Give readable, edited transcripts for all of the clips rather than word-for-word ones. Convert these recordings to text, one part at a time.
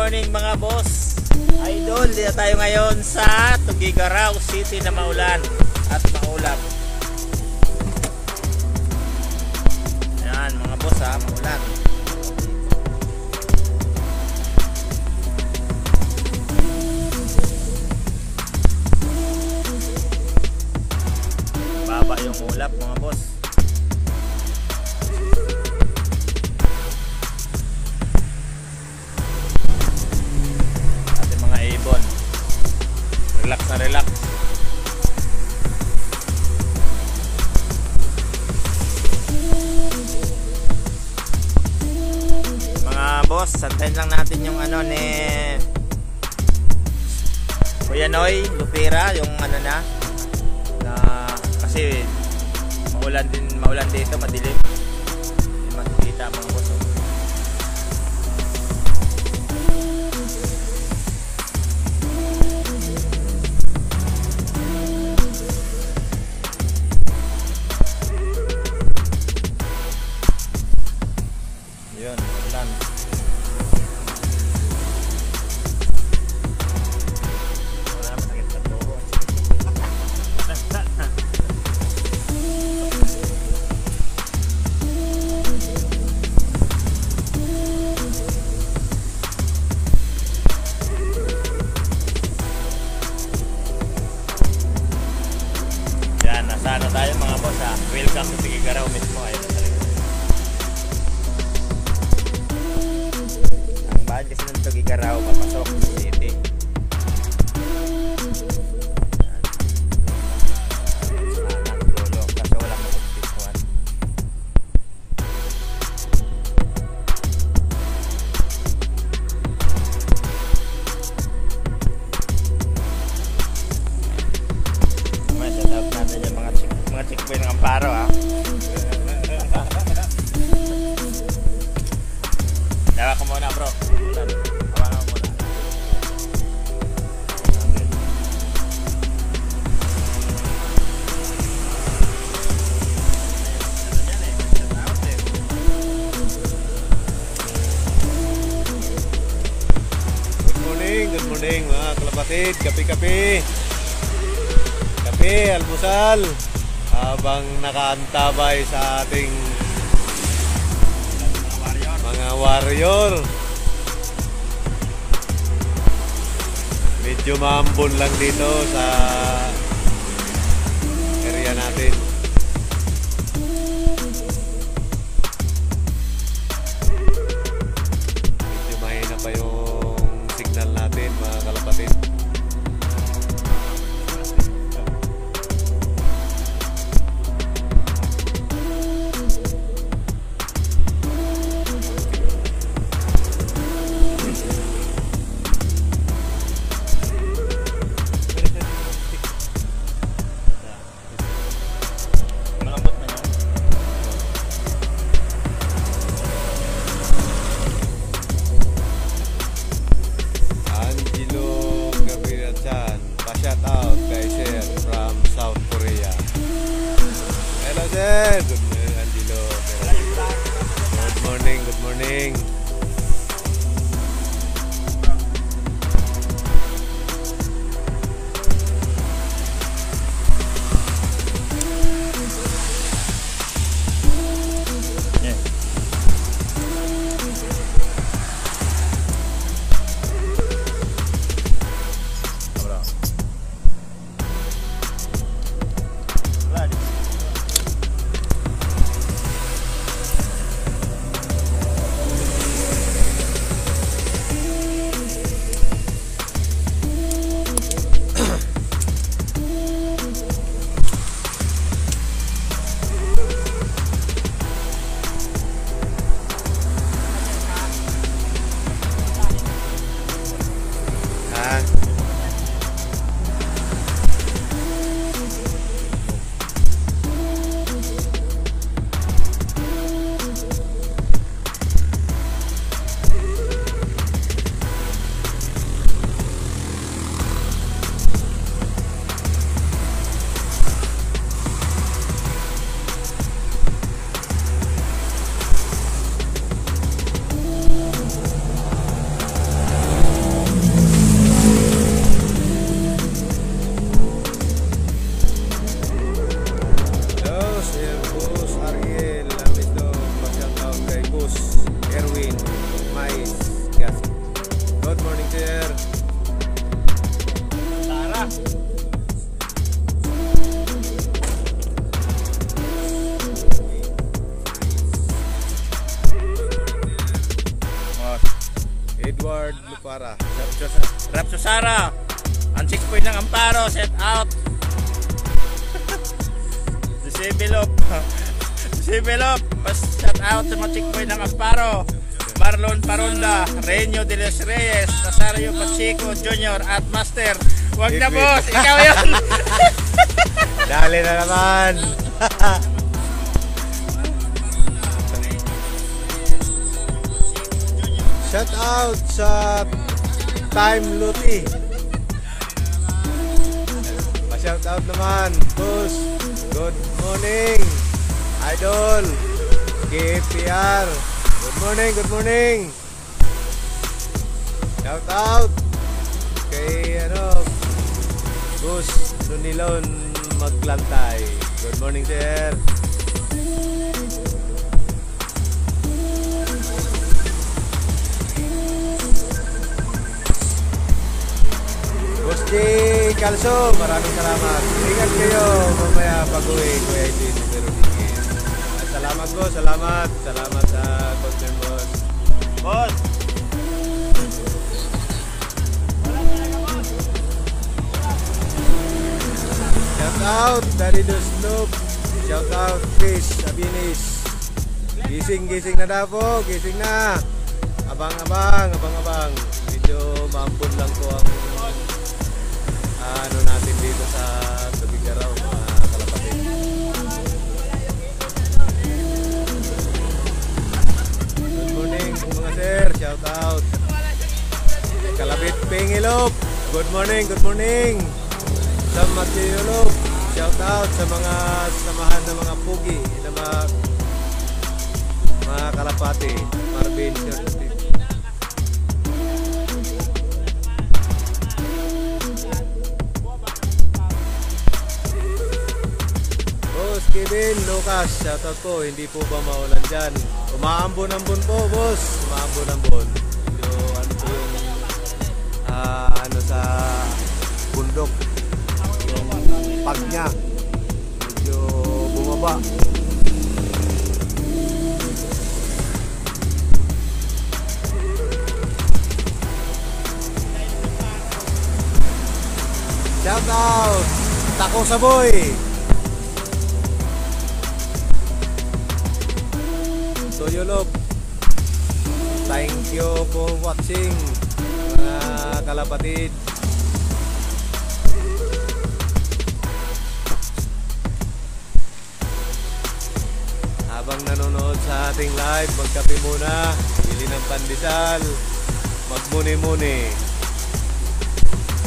morning mga boss. Idol, dito tayo ngayon sa Tuguegarao City na maulan at maulap. Ayan mga boss ha, maulan. Baba yung ulap mga boss. Relax na relax. Mga boss, santayin lang natin yung ano ni Kuya Noy Lupira, yung ano na kasi maulan dito, madilim. Hindi makikita mga boss. Yun, ulan. Wala masakit sa tubo. Yan, nasa ano tayo mga boss ha. Welcome to Tuguegarao mismo. Ayun. Kasi ng Tuguegarao papasok sa city. Kaso wala magpipisuan. May tatawag natin yung mga chickboy ng Amparo ha. Dawa ko muna bro. Good morning mga kalapatid, kape-kape, almusal habang nakaantabay sa ating mga warrior. Medyo maambon lang dito sa area natin. Medyo mahina pa yung signal natin mga kalapatid. Shout out kay Sir from South Korea. Hello Sir, good morning Angelo. Good morning, good morning. sir. Tara. Edward Lupara. Rapso Sara. Ang checkpoint ng Amparo. Set out. Disibelop. Disibelop. Set out sa mga checkpoint ng Amparo. Marlon Paronda, Renyo de los Reyes, Nazario Pacheco Jr. at Master. Wag na boss, ikaw yun. Dali na naman. Shout out sa Time Luti. Pa-shout out naman, boss. Good morning, Idol KPR. Good morning, good morning. Shout out kay Boss Nunilon Maglantay. Good morning, sir. Boss J. Calso, maraming salamat. Ingat kayo mamaya pag-uwi, Kuya Idin. Salamat po, salamat. Salamat sa concern, boss. Boss. Shout out, Daddy Dusloop. Shout out, Chris Abinis. Gising na daw po, gising na. Abang-abang. Medyo maampun lang po ang natin dito sa Tubigaraw, mga kalapatid. Good morning mga sir, shout out. Kalabit Pingilop, good morning. Sa Matiyolop, shout out sa mga samahan ng mga pugi na mga kalapati. Marvin, shout out. Boss Kevin, Lucas, shoutout po. Hindi po ba maulan dyan? Umaambon-ambon po, boss. Umaambon-ambon. Medyo yung sa bundok. Yung pag niya. Medyo bumaba. Shoutout! Tako Saboy! Toyolop, thank you for watching mga kalapatid. Habang nanonood sa ating live, magkape muna, bili ng pandesal, magmuni-muni.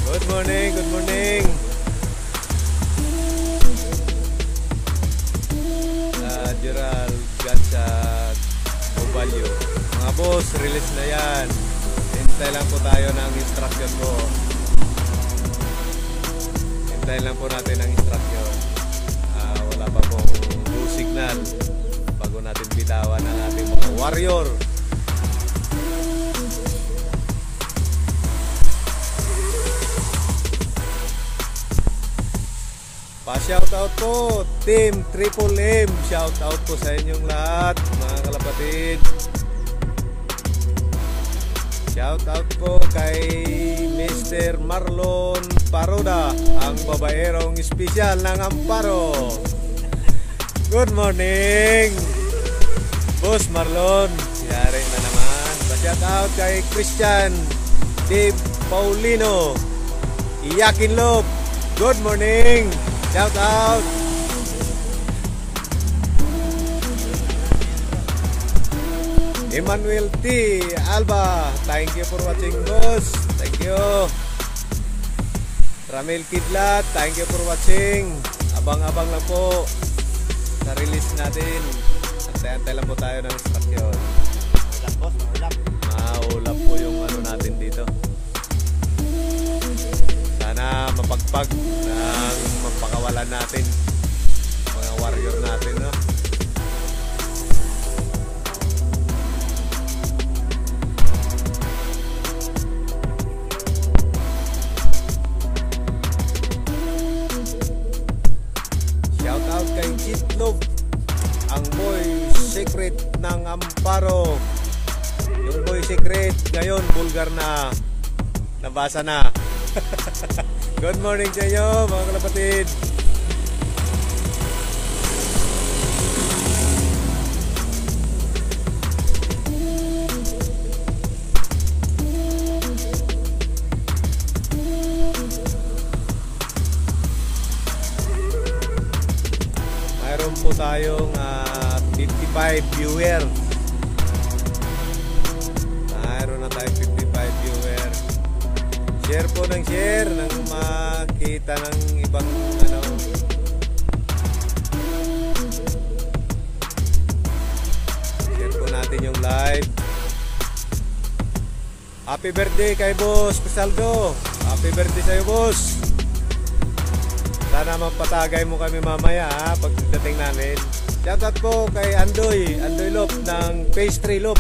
Good morning. Gerald Gatsa Obalyo. Mga boss, release na yan. Hintay lang po tayo ng instruction po. Hintay lang po natin ang instruction. Wala pa pong go signal bago natin bitawan ang ating mga warrior. Pa-shoutout po, Team Triple M. Shoutout po sa inyong lahat, mga kalapatid. Shoutout po kay Mr. Marlon Paroda, ang babaerong espesyal ng Amparo. Good morning, Boss Marlon. Yari na naman. Pa-shoutout kay Christian Dave Paulino, Iyakin Lop. Good morning. Shout out. Emmanuel T. Alba, thank you for watching, boss. Thank you. Ramil Kidlat, thank you for watching. Abang-abang lang po sa release natin. Antay-antay lang po tayo ng instruction. Ulap boss, ulap. Ulap po yung natin dito. Sana mapagpag ng mapakawalan natin mga warrior natin, no? ngayon, bulgar na. Nabasa na. Good morning sa inyo, mga kalapatid. Mayroon po tayong 55 viewers. Mayroon na tayong 55 viewers. Share po ng share nang makita ng ibang ano. Share po natin yung live. Happy birthday kay Boss Pisaldo. Happy birthday sa'yo, boss. Sana mapatagay mo kami mamaya ha, pagdating namin. Shoutout po kay Andoy Lop ng Pastry Loop.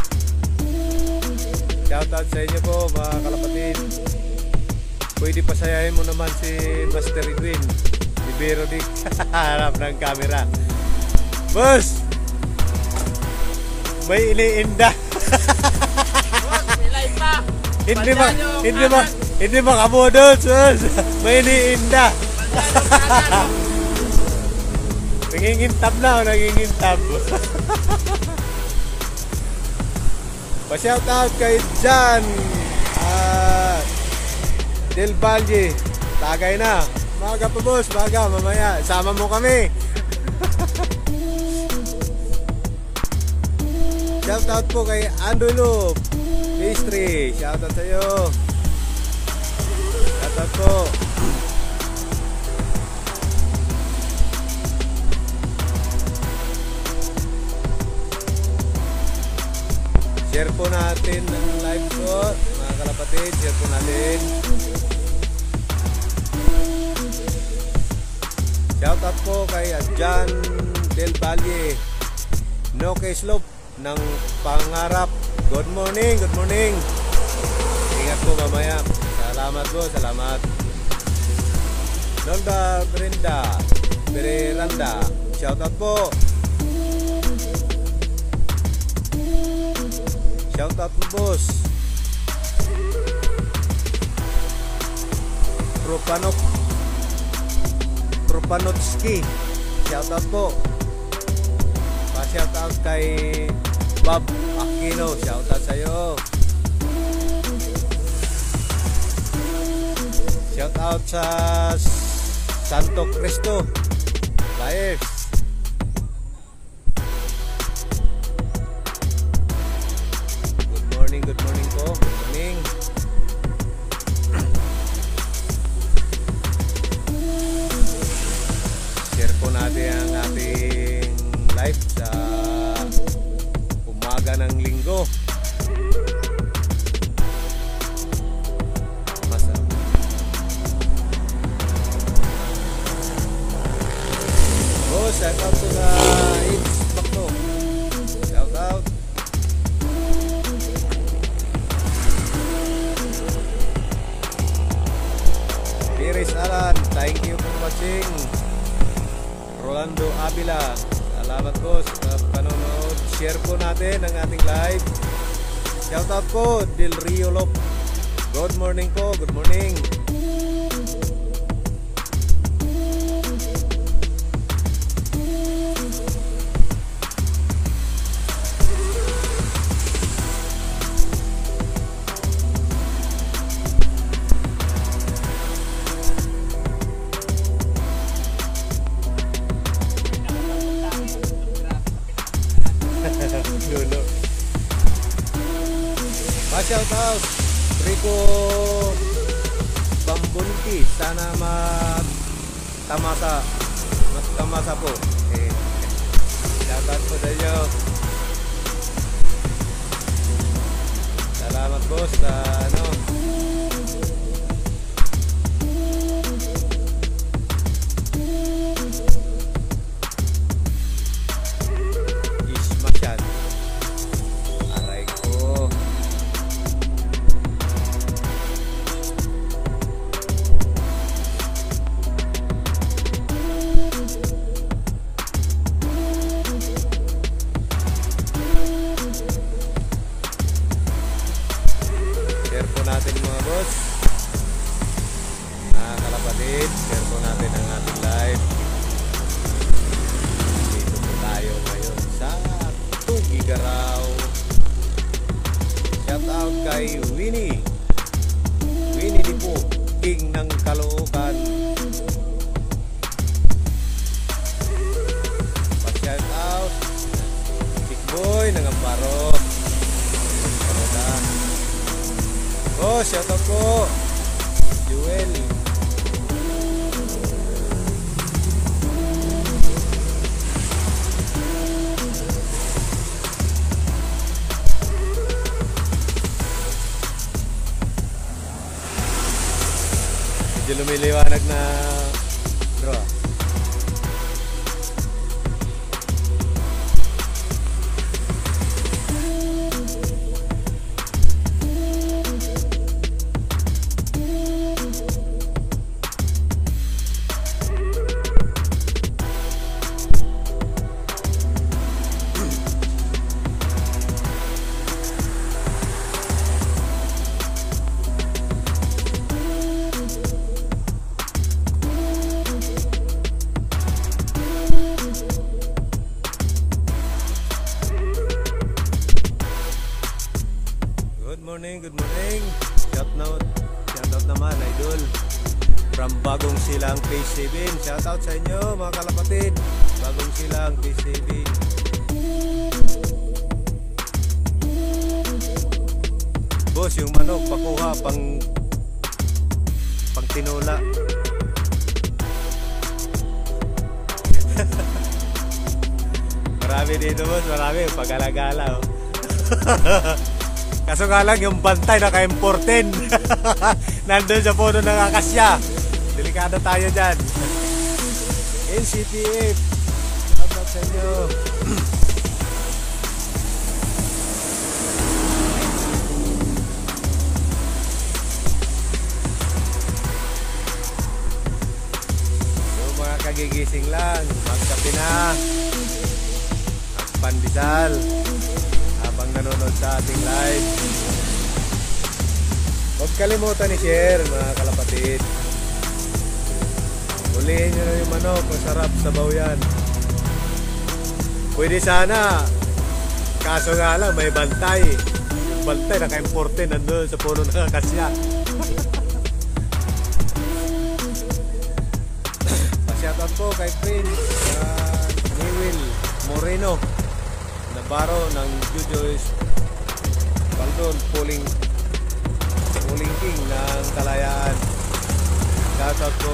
Shoutout sa inyo po, mga kalapatid. Pwede pasayahin mo naman si Master Edwin, si Veronic, harap ng camera. Boss! May iniinda. Hindi makabudot, boss. May iniinda. Nangingintab na, nangingintab. Pa-shoutout kay Jan Del Valle. Tagay na. Maga pa, boss, maga, mamaya sama mo kami. Shoutout po kay Andolo Pastry. Shoutout sa iyo. Shoutout po. Share po natin ang live ko, mga kalapatid. Share po natin. Shoutout po kay Jan Del Valle, Noke Slope ng Pangarap. Good morning, good morning. Ingat po mamaya. Salamat po, salamat. Nolda Brenda Bereranda. Shoutout po. Shoutout po, boss. Propanotski. Shoutout po. Pa-shoutout kay Bob Aquino. Shoutout sa'yo. Shoutout sa Santo Cristo Flyers. Good morning po. Good morning. Share po natin ang ating live sa umaga ng linggo. Oh, shout out to the It's Bakto. Shout out. Iris Alan, thank you for watching. Rolando Avila, salamat po sa panonood. Share po natin ang ating live. Shoutout po Del Rio Lop. Good morning po, good morning. Dulo. Pa-shoutout Rico Bambunki. Sana magtamasa po. Shoutout po sa inyo. Salamat po sa ano. kalapit, share po natin ang ating live. Dito po tayo ngayon sa Tugigaraw. Shout out kay Winnie di po, king ng Caloocan. Pa-shout out Big Boy ng Amparo. Oh, shout out po Jewel. Medyo lumiliwanag na bro. Good morning. Shout out naman, idol. From Bagong Silang P7. Shout out sa inyo, mga kalapatid. Bagong Silang P7. Boss, yung manok, pakuha, pang tinula. Marami dito, boss. Marami. Pag-alagala, oh. Kaso nga lang yung bantay naka-importin. Nandun sa puno ng akasya. Delikado tayo dyan. NCTF, shout out sa inyo. So mga kagigising lang, magkape na, magpandesal habang nanonood sa ating live. Huwag kalimutan i-share, mga kalapatid. Ulihin nyo na yung manok, masarap, sabaw yan. Pwede sana, kaso nga lang may bantay. Yung bantay naka-importe nandun sa puno ng akasya. Pa-shoutout po kay Prince Newell Moreno Navarro ng Jujoy's Baldon Pulling King ng Kalayaan. Shoutout po.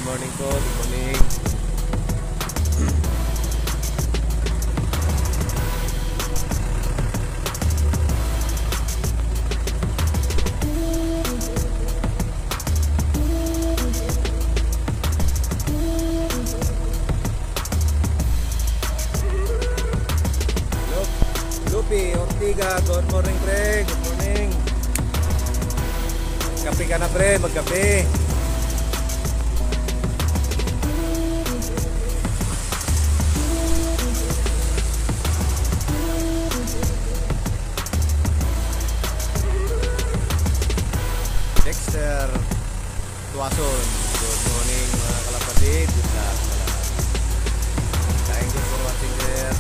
morning po, good morning. Lupi Ortiga, good morning pre, good morning. Kape ka na pre, magkape. Dexter Tuason, good morning mga kalapatid. Good luck. Thank you for watching there.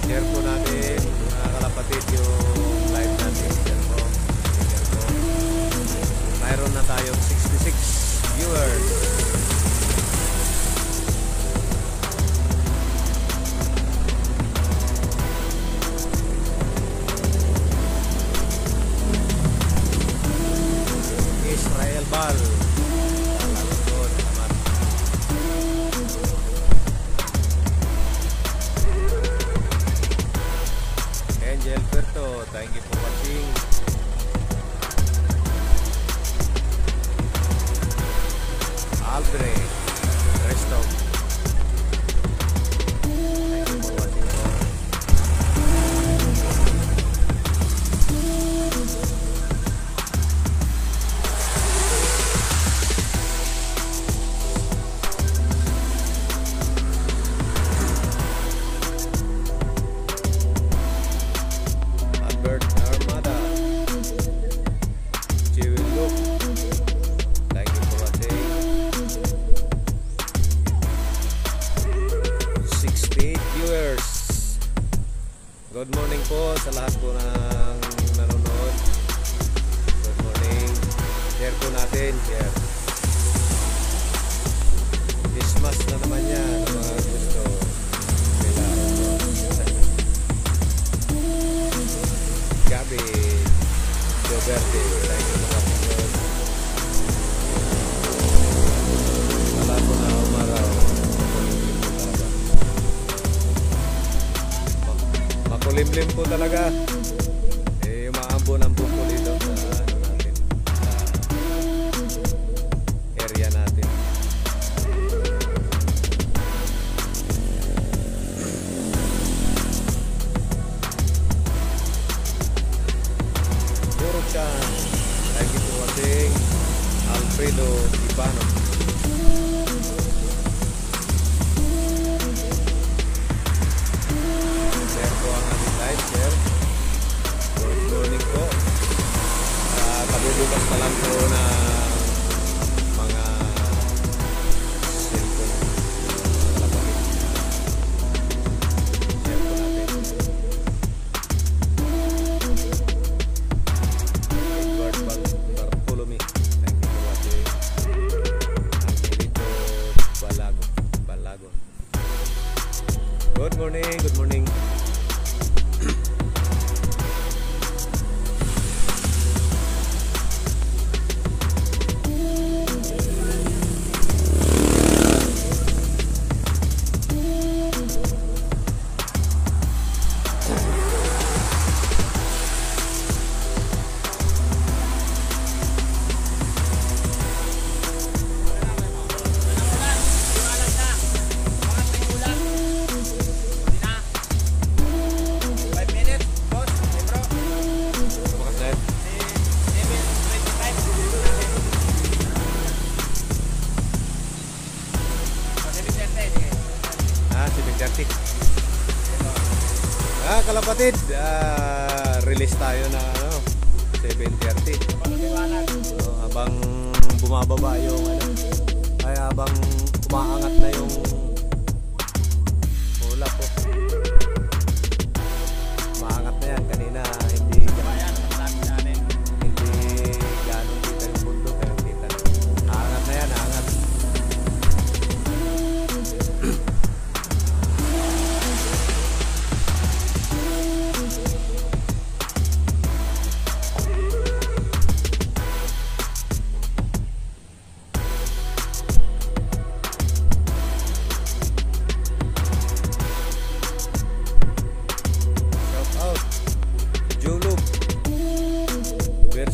Share po natin mga kalapatid yung live natin. Share po. Mayroon na tayong 66 viewers. Israel Bal. Angel Perto, thank you for watching. Albrecht Restock, thank you for watching. Albert Armada, Jewel Look, thank you for watching. 68 viewers. Good morning po sa lahat po ng nanonood. Good morning. Share po natin, share. Christmas na naman yan, ang mga gusto nila. Gabi Gilberti, thank you for watching. Wala po na umaraw. Makulimlim po talaga. Eh, umaambon ang buko dito sa ano natin, sa area natin. Puro Chan, thank you for watching. Alfredo Ibano. Share po ang ating live, share. Good morning po. Kabubukas na lang po na mga cellphone, mga kalapatid. Share po natin. Edward Bartolome, thank you for watching. Angelito Balagon. Good morning, good morning. Kalapatid, release tayo na ano, 7:30. Habang bumababa yung ano, ay habang umaangat na yung ulap po. Umaangat na yan, kanina hindi gano'ng kita yung bundok, pero kita na. Aangat na yan, aangat.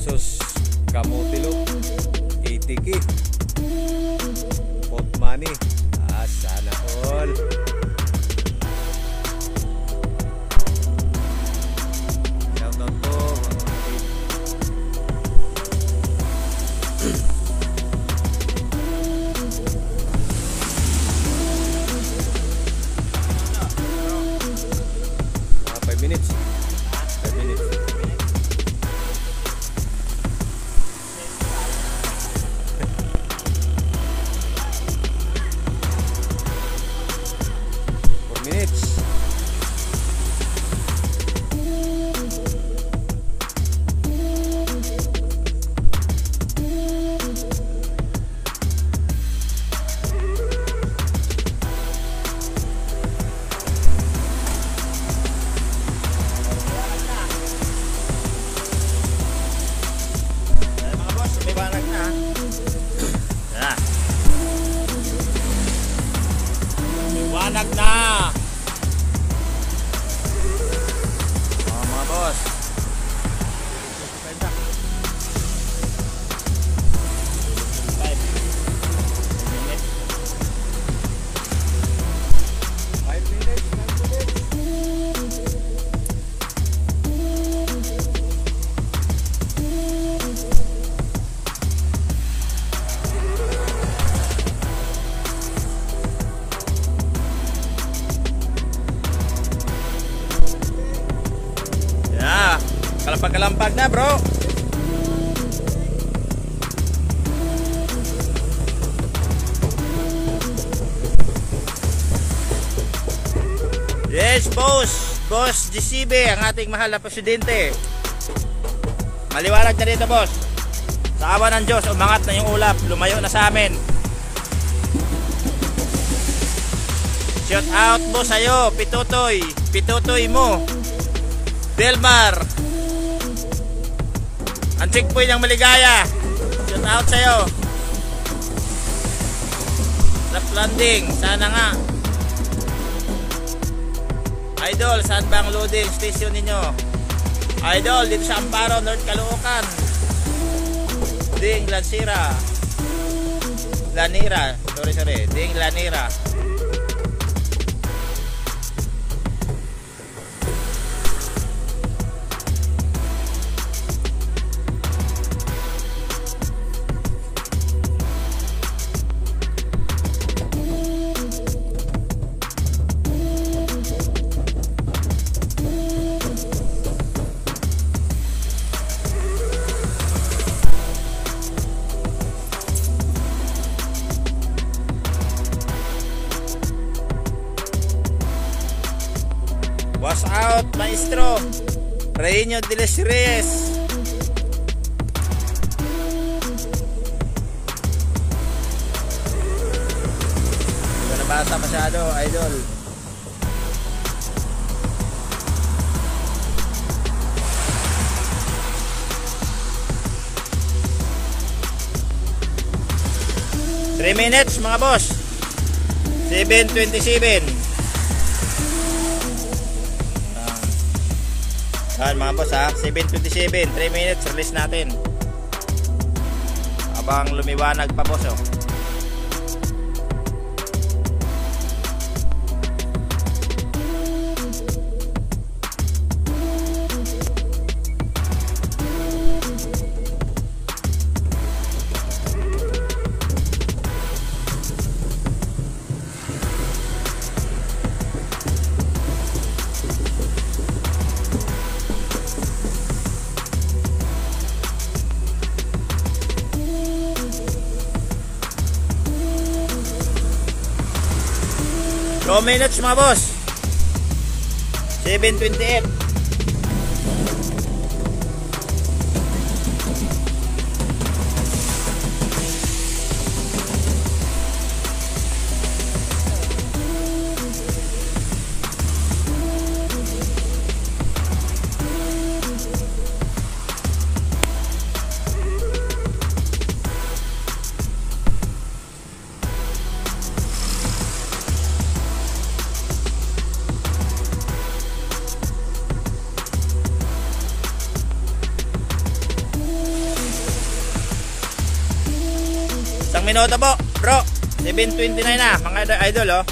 versus Kamotilo 80k pot money. Sana all. Shoutout po mga kapatid. Mga 5 minutes. 5 minutes. Minutes. Mga boss, lumiwanag na. Yan. Lumiwanag na. Mga boss. Kalampag na bro. Yes boss. Boss GCB, ang ating mahal na presidente. Maliwanag na dito boss. Sa awa ng Diyos, umangat na yung ulap. Lumayo na sa amin. Shout out mo sa'yo, Pitutoy. Pitutoy mo, Delmar, ang checkpoint ng Maligaya. Shout out sa'yo. Lap landing, sana nga. Idol, saan ba ang loading station ninyo? Idol, dito sa Amparo, North Caloocan. Ding Lanira. Sorry. Ding Lanira. Was out, maestro Reino de los Reyes. Hindi ko nabasa masyado, idol. Three minutes mga boss. 7:27. Yan mga boss ha, 7:27, 3 minutes, release natin habang lumiwanag pa boss oh. Two minutes mga boss. 7:28. Ilang minuto po, bro? 7:29 na, mga idol, oh.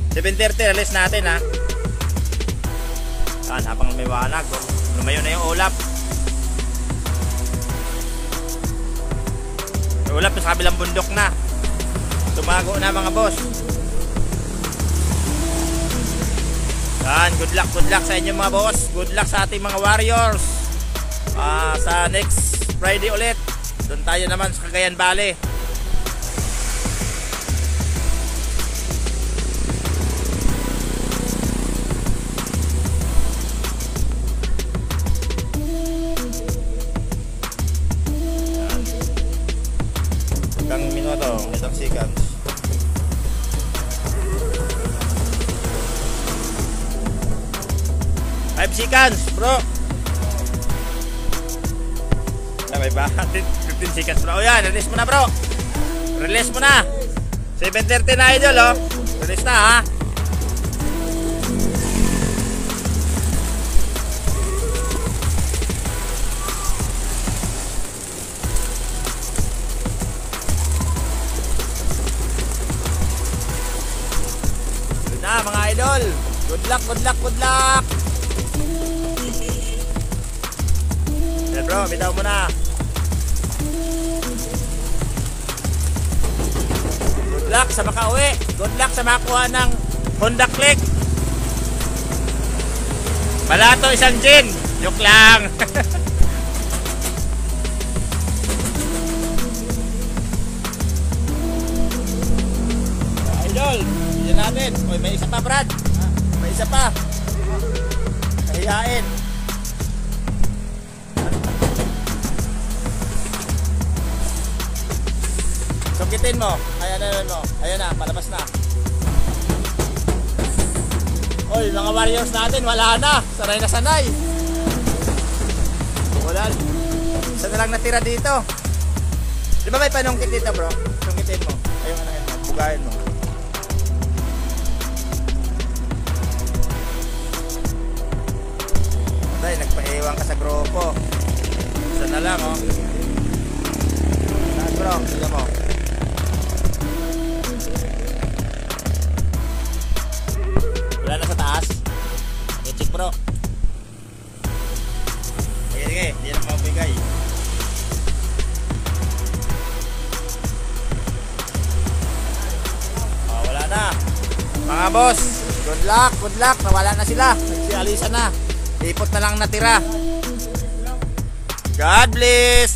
7:30, release natin, ha. Habang lumiwanag, oh. Lumayo na yung ulap. Yung ulap sa kabilang bundok na. Tumago na, mga boss. Good luck sa inyo, mga boss. Good luck sa ating mga warriors. Sa next Friday ulit, doon tayo naman sa Cagayan Valley. Hanggang minuto, itong seconds. Five seconds, bro. May ba? 15 seconds, bro. O yan, release mo na, bro. Release mo na. 7:30 na, idol, oh. Release na, ha. Good na, mga idol. Good luck. Yan, bro, bitaw mo na. Good luck sa makauwi. Good luck sa makakuha ng Honda Click. Balato isang gin. Joke lang. Idol, yan natin. Oy, may isa pa, Brad. May isa pa. Kahiyain. Sungkitin mo. Ayan na, palabas na. Oy, mga warriors natin, wala na. Sanay na sanay. Wala. Isa na lang natira dito. Di ba may panungkit dito, bro? Sungkitin mo. Ayun, anahin mo. Bugahin mo. Ay, nagpaiwan ka sa grupo. Isa na lang, oh. Saan, bro? Sila mo. Wala na sa taas. I-check, bro. Sige. Hindi na mabigay. Wala na. Mga boss, good luck. Nawala na sila. Nagsialisa na. Ipot na lang natira. God bless.